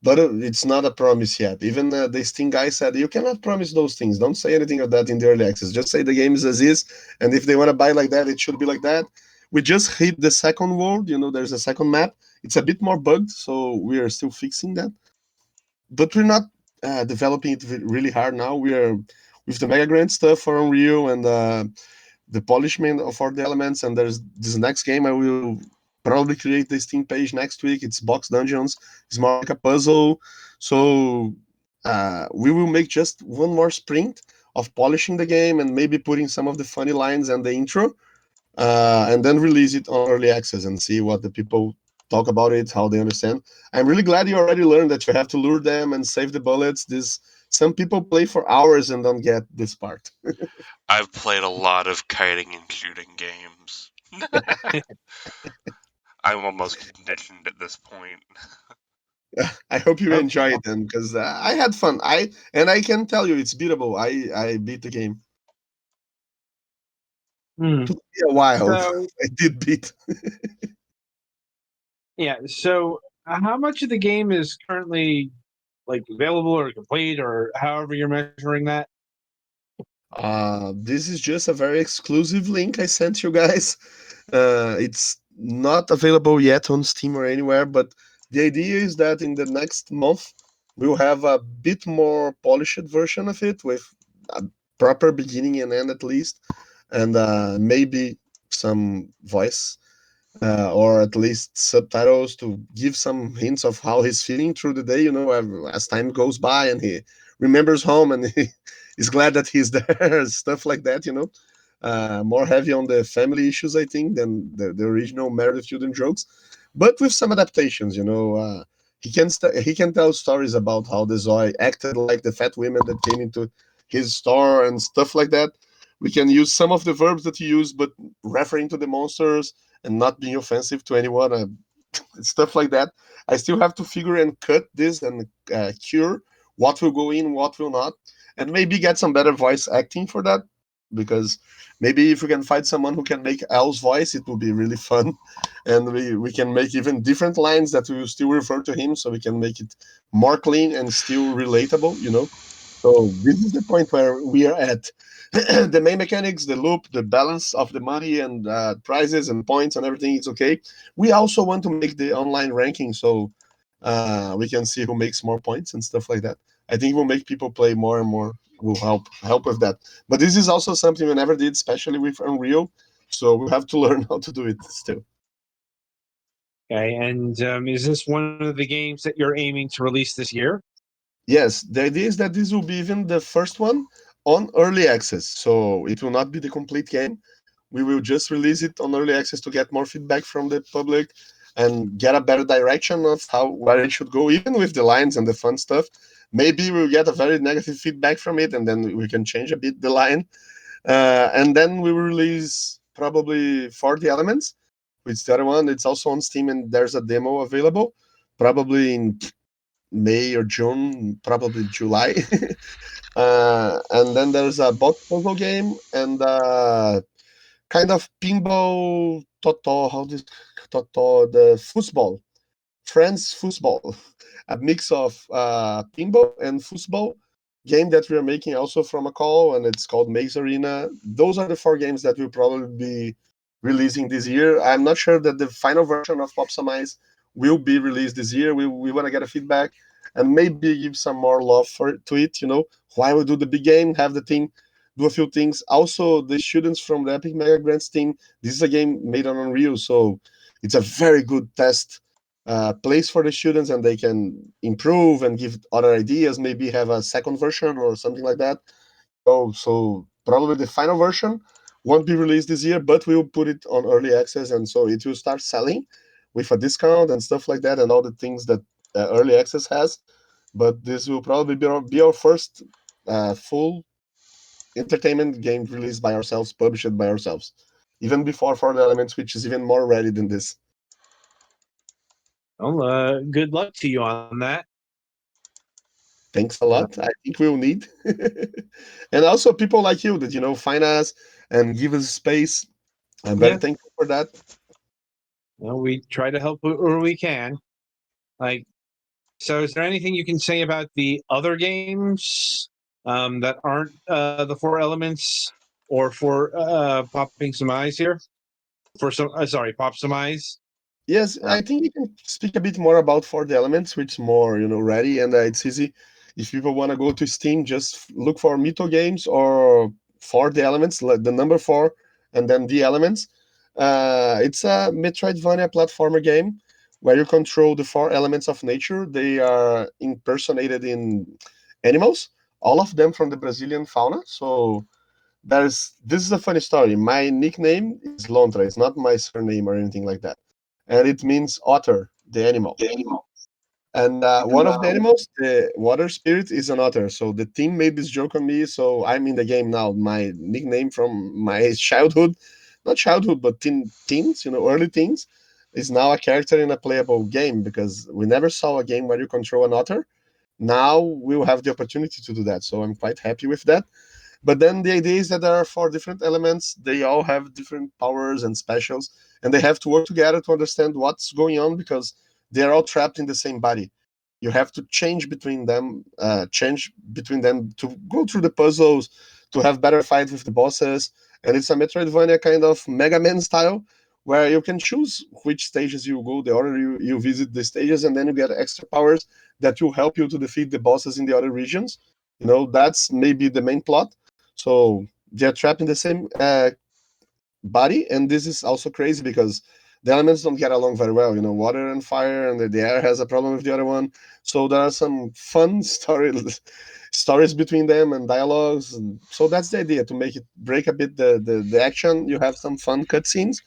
but it's not a promise yet. Even the Steam guy said you cannot promise those things. Don't say anything of that in the early access. Just say the game is as is, and if they want to buy like that, it should be like that. We just hit the second world. There's a second map. It's a bit more bugged, so we are still fixing that. But we're not developing it really hard now. We are with the Mega Grand stuff for Unreal and the polishment of all the elements. And there's this next game I will probably create the Steam page next week. It's Box Dungeons. It's more like a puzzle. So we will make just one more sprint of polishing the game and maybe putting some of the funny lines and the intro, and then release it on early access and see what the people talk about it, how they understand. I'm really glad you already learned that you have to lure them and save the bullets. This Some people play for hours and don't get this part. I've played a lot of kiting and shooting games. I'm almost conditioned at this point. I hope you Okay. enjoy it then, because I had fun. I can tell you it's beatable. I beat the game. Hmm. Took me a while. So I did beat. yeah. So how much of the game is currently like available or complete or however you're measuring that? This is just a very exclusive link I sent you guys. It's not available yet on Steam or anywhere, but the idea is that in the next month we'll have a bit more polished version of it with a proper beginning and end at least, and maybe some voice or at least subtitles to give some hints of how he's feeling through the day, as time goes by and he remembers home and he is glad that he's there, stuff like that. more heavy on the family issues, I think, than the original Married with Children jokes, but with some adaptations. He can tell stories about how the Zoi acted like the fat women that came into his store and stuff like that. We can use some of the verbs that he used, but referring to the monsters and not being offensive to anyone, stuff like that. I still have to figure and cut this and cure what will go in, what will not, and maybe get some better voice acting for that. Because maybe if we can find someone who can make Al's voice, it will be really fun, and we can make even different lines that will still refer to him, so we can make it more clean and still relatable. So this is the point where we are at. The main mechanics, the loop, the balance of the money and prizes and points and everything is okay. We also want to make the online ranking so we can see who makes more points and stuff like that. I think will make people play more and more. Will help with that. But this is also something we never did, especially with Unreal. So we have to learn how to do it still. Okay, and is this one of the games that you're aiming to release this year? Yes, the idea is that this will be even the first one on early access. So it will not be the complete game. We will just release it on early access to get more feedback from the public and get a better direction of how where it should go, even with the lines and the fun stuff. Maybe we'll get a very negative feedback from it, and then we can change a bit the line. And then we will release probably for the elements, which the other one. It's also on Steam, and there's a demo available, probably in May or June, probably July. And then there's a box puzzle game and kind of pinball toto. How this toto? The football, France football, a mix of pinball and football game that we are making also from a call, and it's called Maze Arena. Those are the four games that we'll probably be releasing this year. I'm not sure that the final version of Pop Some Eyes will be released this year. We want to get a feedback and maybe give some more love to it. Why we do the big game, have the team do a few things. Also, the students from the Epic Mega Grants team, this is a game made on Unreal, so it's a very good test place for the students, and they can improve and give other ideas, maybe have a second version or something like that. So probably the final version won't be released this year, but we'll put it on early access, and so it will start selling with a discount and stuff like that, and all the things that early access has. But this will probably be our first full entertainment game released by ourselves, published by ourselves, even before For the Elements, which is even more ready than this. Well, good luck to you on that. Thanks a lot. I think we'll need. And also people like you that, find us and give us space. I'm very Yeah. thankful for that. Well, we try to help where we can. Like, so is there anything you can say about the other games that aren't the Four Elements or for popping some eyes here? For some, sorry, pop some eyes. Yes, I think you can speak a bit more about For the Elements, which is more, ready, and it's easy. If people want to go to Steam, just look for MITO games or For the Elements, like the number four, and then the Elements. It's a Metroidvania platformer game where you control the four elements of nature. They are impersonated in animals, all of them from the Brazilian fauna. So this is a funny story. My nickname is Lontra. It's not my surname or anything like that, and it means otter, the animal. And one of the animals, the water spirit, is an otter. So the team made this joke on me. So I'm in the game now. My nickname from my childhood, not childhood, but teens, early teens, is now a character in a playable game because we never saw a game where you control an otter. Now we'll have the opportunity to do that. So I'm quite happy with that. But then the idea is that there are four different elements. They all have different powers and specials, and they have to work together to understand what's going on because they're all trapped in the same body. You have to change between them to go through the puzzles, to have better fights with the bosses. And it's a Metroidvania kind of Mega Man style, where you can choose which stages you go, the order you visit the stages, and then you get extra powers that will help you to defeat the bosses in the other regions. That's maybe the main plot. So they're trapped in the same body, and this is also crazy because the elements don't get along very well. Water and fire, and the air has a problem with the other one. So there are some fun stories between them and dialogues. And so that's the idea, to make it break a bit the action. You have some fun cutscenes,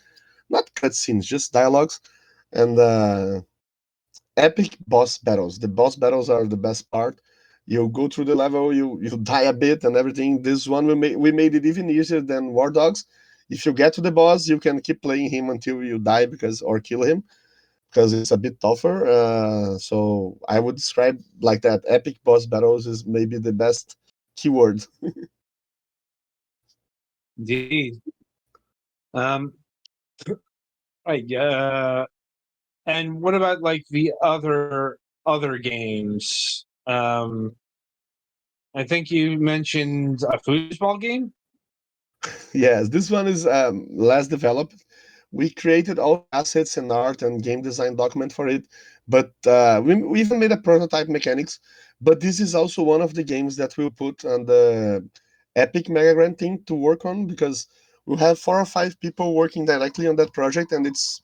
not cutscenes, just dialogues, and epic boss battles. The boss battles are the best part. You go through the level, you die a bit and everything. This one we made it even easier than War Dogs. If you get to the boss, you can keep playing him until you die, because or kill him, because it's a bit tougher. So I would describe like that. Epic boss battles is maybe the best keyword. Indeed. Um, right. And what about like the other games? I think you mentioned a foosball game. Yes, this one is less developed. We created all the assets and art and game design document for it, but we even made a prototype mechanics. But this is also one of the games that we'll put on the Epic Mega Grant team to work on, because we'll have 4 or 5 people working directly on that project, and this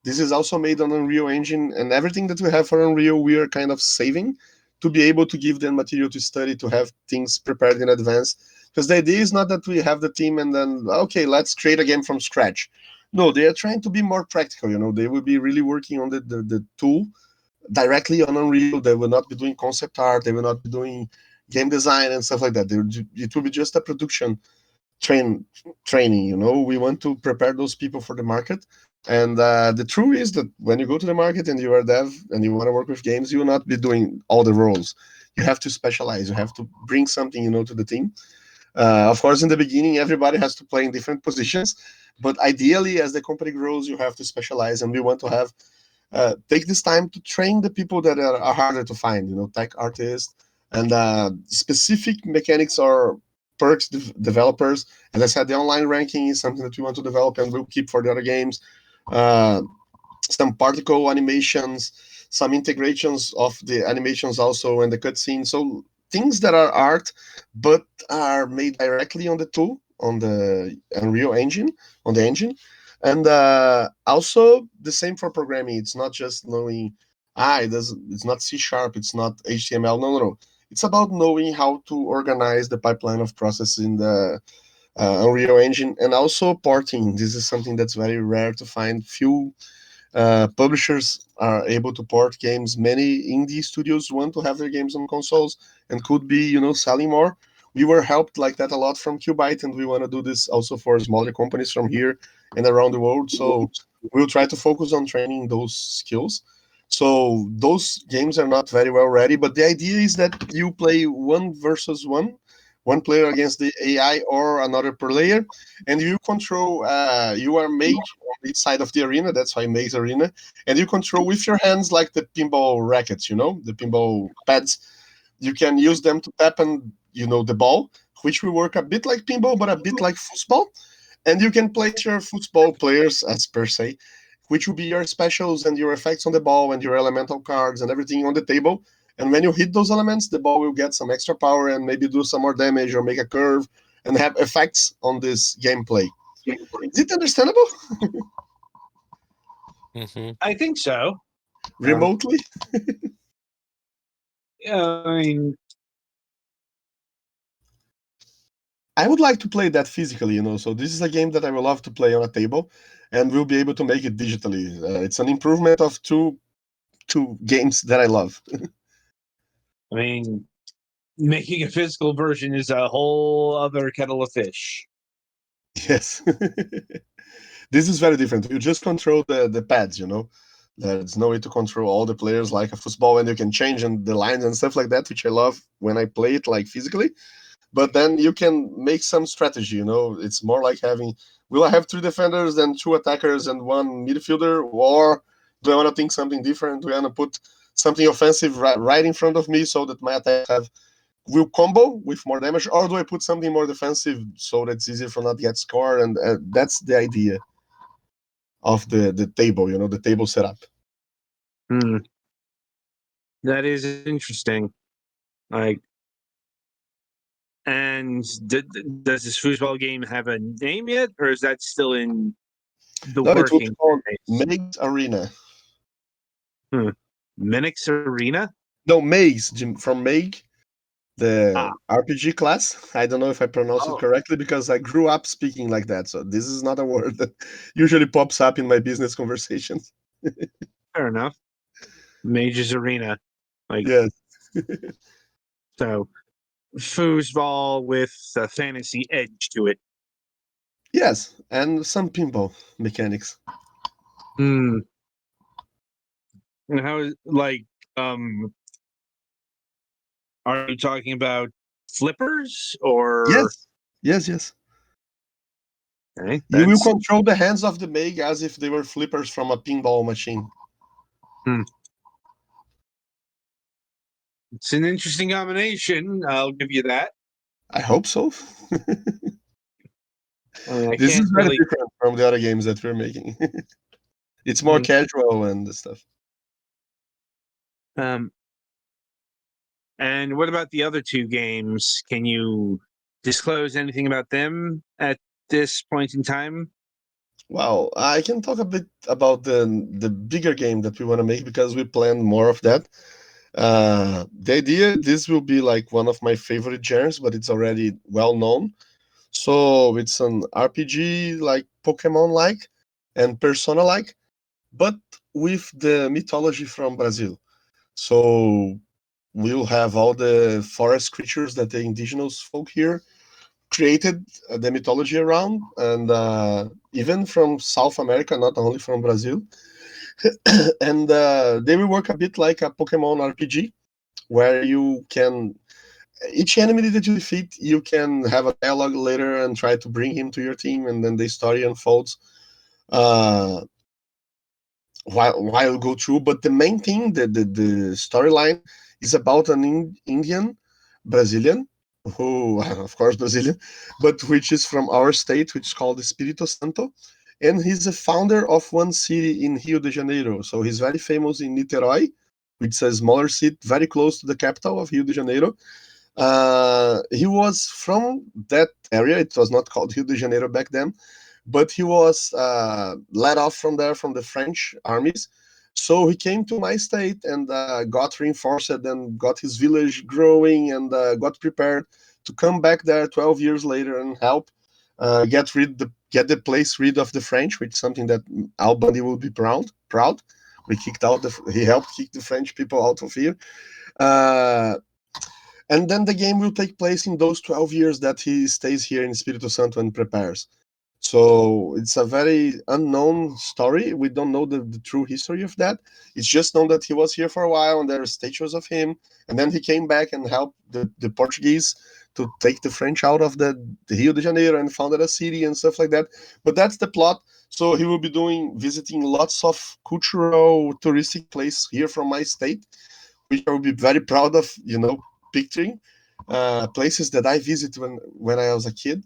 is also made on Unreal Engine, and everything that we have for Unreal we are kind of saving to be able to give them material to study, to have things prepared in advance, because the idea is not that we have the team and then okay, let's create a game from scratch. No, they are trying to be more practical. They will be really working on the tool directly on Unreal. They will not be doing concept art, they will not be doing game design and stuff like that. It will be just a production training. We want to prepare those people for the market. And the truth is that when you go to the market and you are a dev and you want to work with games, you will not be doing all the roles. You have to specialize, you have to bring something to the team. Of course, in the beginning, everybody has to play in different positions, but ideally, as the company grows, you have to specialize, and we want to have take this time to train the people that are harder to find. Tech artists and specific mechanics or perks developers. As I said, the online ranking is something that we want to develop, and we'll keep for the other games. Uh, some particle animations, some integrations of the animations also, and the cutscenes. So things that are art, but are made directly on the tool, on the Unreal Engine, on the engine. And also the same for programming. It's not just knowing, it's not C sharp, it's not HTML. No, no, no. It's about knowing how to organize the pipeline of processes in the Unreal Engine, and also porting. This is something that's very rare to find. Few publishers are able to port games. Many indie studios want to have their games on consoles and could be, selling more. We were helped like that a lot from Qbyte, and we want to do this also for smaller companies from here and around the world. So we'll try to focus on training those skills. So those games are not very well ready, but the idea is that you play one versus one player against the AI or another player, and you control. You are mage on each side of the arena. That's why Maze Arena, and you control with your hands like the pinball rackets. The pinball pads. You can use them to tap and the ball, which will work a bit like pinball, but a bit like football. And you can place your football players as per se, which will be your specials and your effects on the ball and your elemental cards and everything on the table. And when you hit those elements, the ball will get some extra power and maybe do some more damage or make a curve and have effects on this gameplay. Is it understandable? Hmm. I think so. Remotely? Yeah, I mean, I would like to play that physically, So this is a game that I would love to play on a table, and we'll be able to make it digitally. It's an improvement of two games that I love. I mean, making a physical version is a whole other kettle of fish. Yes. This is very different. You just control the pads, There's no way to control all the players like a football, and you can change the lines and stuff like that, which I love when I play it like physically. But then you can make some strategy, It's more like having, will I have 3 defenders, then 2 attackers, and 1 midfielder, or do I want to think something different? Do I want to put something offensive right in front of me so that my attacks will combo with more damage, or do I put something more defensive so that it's easier for not to get scored? And that's the idea of the table, the table setup. Hmm. That is interesting. Like, and does this foosball game have a name yet, or is that still in the No, it will be working called phase? Maze Arena. Minix Arena? No, Maze, Jim, from Meg, the RPG class. I don't know if I pronounce it Oh. correctly because I grew up speaking like that. So this is not a word that usually pops up in my business conversations. Fair enough. Mage's Arena. Like, Yes. so foosball with a fantasy edge to it. Yes, and some pinball mechanics. Hmm. And how is um are you talking about flippers or Yes. Yes, yes. okay, You will that's control the hands of the Meg as if they were flippers from a pinball machine. it's an interesting combination, I'll give you that. I hope so. I mean, I This can't is very really different from the other games that we're making. It's more Hmm. casual and stuff. um and what about the other two games? Can you disclose anything about them at this point in time? Wow, I can talk a bit about the bigger game that we want to make because we plan more of that. The idea this will be like one of my favorite genres, but it's already well known. So it's an RPG like Pokemon like and Persona like, but with the mythology from Brazil. So we'll have all the forest creatures that the indigenous folk here created the mythology around, and even from South America, not only from Brazil. And they will work a bit like a Pokemon RPG, where you can each enemy that you defeat, you can have a dialogue later and try to bring him to your team, and then the story unfolds uh, while you go through. But the main thing, the storyline, is about an Indian Brazilian who, of course, Brazilian, but which is from our state, which is called Espírito Santo. And he's a founder of one city in Rio de Janeiro. So he's very famous in Niterói, which is a smaller city very close to the capital of Rio de Janeiro. He was from that area. It was not called Rio de Janeiro back then, but he was let off from there from the French armies. So he came to my state and got reinforced and got his village growing and got prepared to come back there 12 years later and help get the place rid of the French, which is something that Al Bundy will be proud. He helped kick the French people out of here. Uh, and then the game will take place in those 12 years that he stays here in Espírito Santo and prepares. So it's a very unknown story. We don't know the true history of that. It's just known that he was here for a while and there are statues of him. And then he came back and helped the Portuguese to take the French out of the Rio de Janeiro and founded a city and stuff like that. But that's the plot. So he will be visiting lots of cultural touristic place here from my state, which I will be very proud of, picturing places that I visited when I was a kid.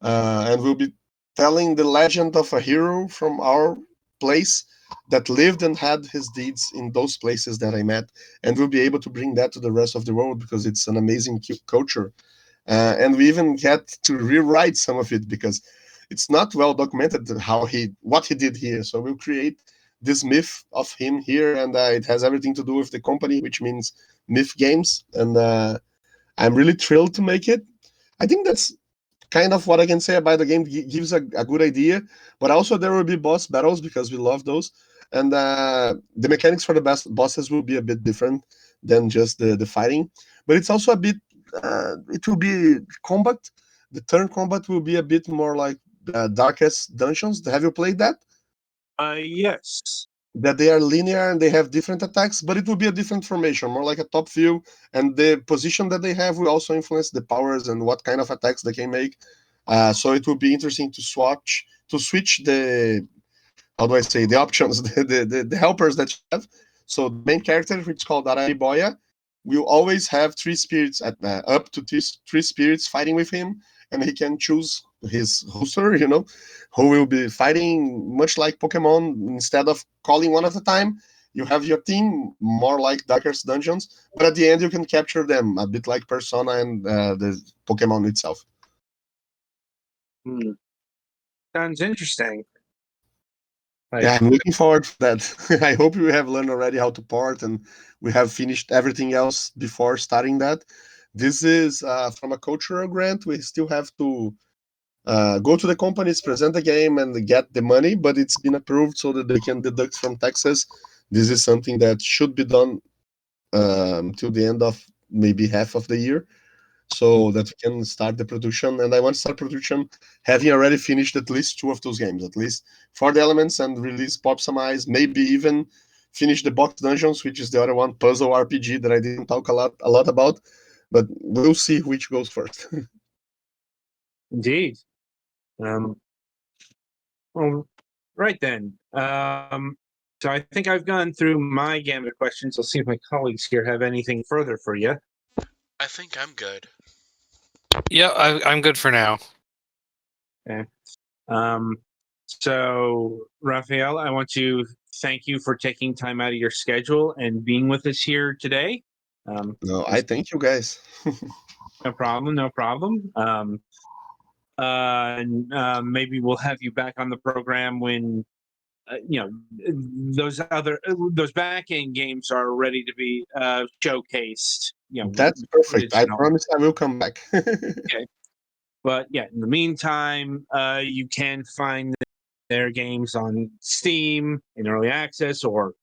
And we'll be telling the legend of a hero from our place that lived and had his deeds in those places that I met. And we'll be able to bring that to the rest of the world because it's an amazing culture. And we even get to rewrite some of it because it's not well documented what he did here. So we'll create this myth of him here, and it has everything to do with the company, which means Myth Games. And I'm really thrilled to make it. I think that's kind of what I can say about the game. Gives a good idea, but also there will be boss battles because we love those, and the mechanics for the best bosses will be a bit different than just the fighting. But it's also a bit. It will be combat. The turn combat will be a bit more like Darkest Dungeons. Have you played that? Yes. That they are linear and they have different attacks, but it will be a different formation, more like a top view, and the position that they have will also influence the powers and what kind of attacks they can make. So it will be interesting to switch the how do I say the options, the helpers that you have. So the main character, which is called Arariboya, will always have three spirits up to three spirits fighting with him, and he can choose his hoster, who will be fighting much like Pokemon. Instead of calling one at a time, you have your team more like Darkest Dungeons, but at the end you can capture them a bit like Persona and the Pokemon itself. Hmm. Sounds interesting. Yeah, I'm looking forward to that. I hope we have learned already how to port and we have finished everything else before starting that. This is from a cultural grant. We still have to go to the companies, present the game, and get the money, but it's been approved so that they can deduct from taxes. This is something that should be done till the end of maybe half of the year so that we can start the production. And I want to start production having already finished at least two of those games, at least for the elements, and release Pop Some Eyes, maybe even finish the Box Dungeons, which is the other one, puzzle RPG that I didn't talk a lot about, but we'll see which goes first. Indeed. Well, right then. So I think I've gone through my gamut of questions. I'll see if my colleagues here have anything further for you. I think I'm good. Yeah, I'm good for now. Okay. So Rafael, I want to thank you for taking time out of your schedule and being with us here today. No, I thank you guys. No problem, no problem. Maybe we'll have you back on the program when those back end games are ready to be showcased. That's perfect. I Original. promise I will come back. Okay. But yeah, in the meantime, you can find their games on Steam in early access, or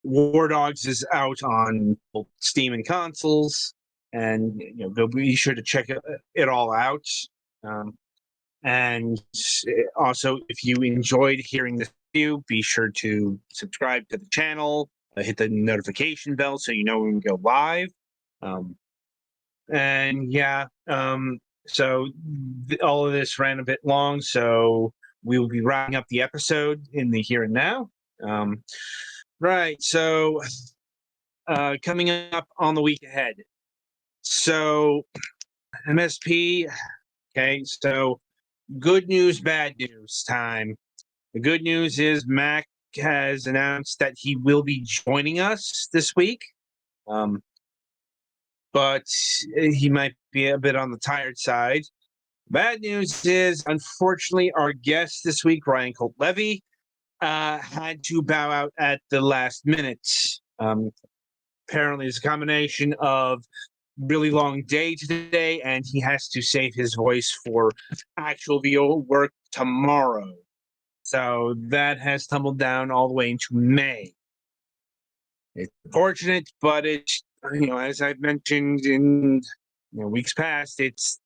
War Dogs is out on both Steam and consoles, and go be sure to check it all out. Um, and also, if you enjoyed hearing this review, be sure to subscribe to the channel, hit the notification bell so you know when we go live. And yeah, so all of this ran a bit long, so we will be wrapping up the episode in the here and now. Right, so coming up on the week ahead. So MSP, okay, so good news, bad news time. The good news is Mac has announced that he will be joining us this week. But he might be a bit on the tired side. Bad news is, unfortunately, our guest this week, Ryan Colt Levy, had to bow out at the last minute. Apparently, it's a combination of really long day today, and he has to save his voice for actual VO work tomorrow. So that has tumbled down all the way into May. It's unfortunate, but it's as I've mentioned in weeks past, it's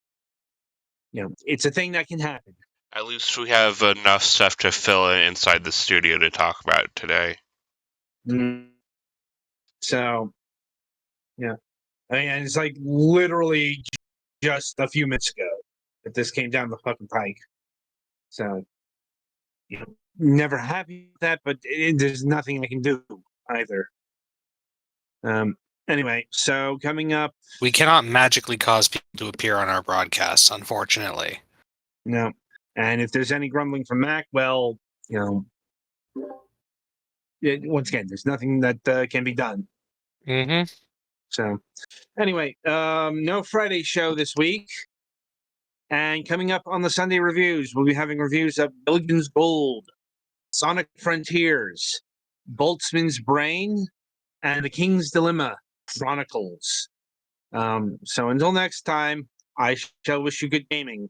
it's a thing that can happen. At least we have enough stuff to fill in inside the studio to talk about today. So yeah, I mean, it's like literally just a few minutes ago that this came down the fucking pike. So never happy with that, but there's nothing I can do either. Anyway, so coming up, We cannot magically cause people to appear on our broadcasts, unfortunately. no, and if there's any grumbling from Mac, well, once again, there's nothing that can be done. Mm-hmm. So anyway, no Friday show this week. And coming up on the Sunday reviews, we'll be having reviews of Billigan's Gold, Sonic Frontiers, Boltzmann's Brain, and The King's Dilemma Chronicles. So until next time, I shall wish you good gaming.